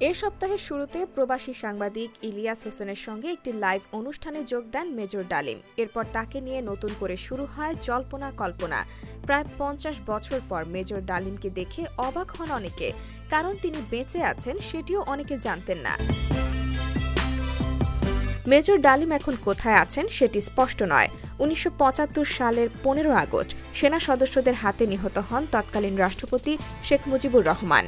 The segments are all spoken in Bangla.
এ সপ্তাহের শুরুতে প্রবাসী সাংবাদিক ইলিয়াস হোসেনের সঙ্গে একটি লাইভ অনুষ্ঠানে যোগ দেন মেজর ডালিম। এরপর তাকে নিয়ে নতুন করে শুরু হয় জল্পনা কল্পনা। প্রায় ৫০ বছর পর মেজর ডালিমকে দেখে অবাক হন অনেকে, কারণ তিনি বেঁচে আছেন সেটিও অনেকে জানতেন না। মেজর ডালিম এখন কোথায় আছেন সেটি স্পষ্ট নয়। ১৯৭৫ সালের ১৫ আগস্ট সেনা সদস্যদের হাতে নিহত হন তৎকালীন রাষ্ট্রপতি শেখ মুজিবুর রহমান।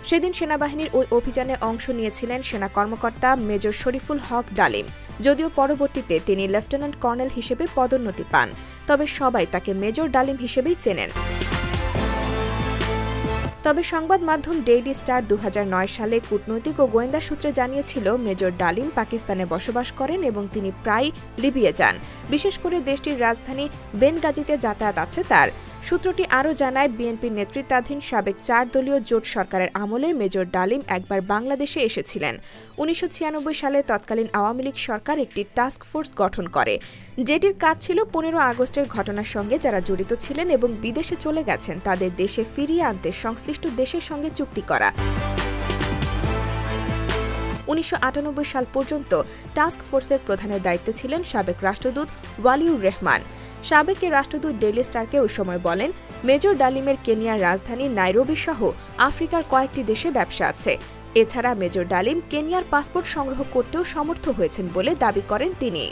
সেদিন সেনাবাহিনীর ওই অভিযানে অংশ নিয়েছিলেন সেনা কর্মকর্তা মেজর শরীফুল হক ডালিম। যদিও পরবর্তীতে তিনি লেফটেন্যান্ট কর্নেল হিসেবে পদোন্নতি পান, তবে সবাই তাকে মেজর ডালিম হিসেবেই চেনেন। তবে সংবাদ মাধ্যম ডেইলি স্টার ২০০৯ সালে কূটনৈতিক ও গোয়েন্দা সূত্রে জানিয়েছিল মেজর ডালিম পাকিস্তানে বসবাস করেন এবং তিনি প্রায় লিবিয়া যান। বিশেষ করে দেশটির রাজধানী বেনগাজিতে যাতায়াত আছে তার। সূত্রটি আরও জানায়, বিএনপির নেতৃত্বাধীন সাবেক ৪ দলীয় জোট সরকারের আমলে মেজর ডালিম একবার বাংলাদেশে এসেছিলেন। ১৯৯৬ সালে তৎকালীন আওয়ামী লীগ সরকার একটি টাস্ক ফোর্স গঠন করে, যেটির কাজ ছিল ১৫ আগস্টের ঘটনার সঙ্গে যারা জড়িত ছিলেন এবং বিদেশে চলে গেছেন তাদের দেশে ফিরিয়ে আনতে সংশ্লিষ্ট দেশের সঙ্গে চুক্তি করা। ১৯৯৮ সাল পর্যন্ত টাস্ক ফোর্সের প্রধানের দায়িত্বে ছিলেন সাবেক রাষ্ট্রদূত ওয়ালিউর রহমান। সাবেক রাষ্ট্রদূত ডেইলি স্টারকে ওই সময় বলেন, মেজর ডালিমের কেনিয়ার রাজধানী নাইরোবি সহ আফ্রিকার কয়েকটি দেশে ব্যবসা আছে। এছাড়া মেজর ডালিম কেনিয়ার পাসপোর্ট সংগ্রহ করতেও সমর্থ হয়েছেন বলে দাবি করেন তিনি।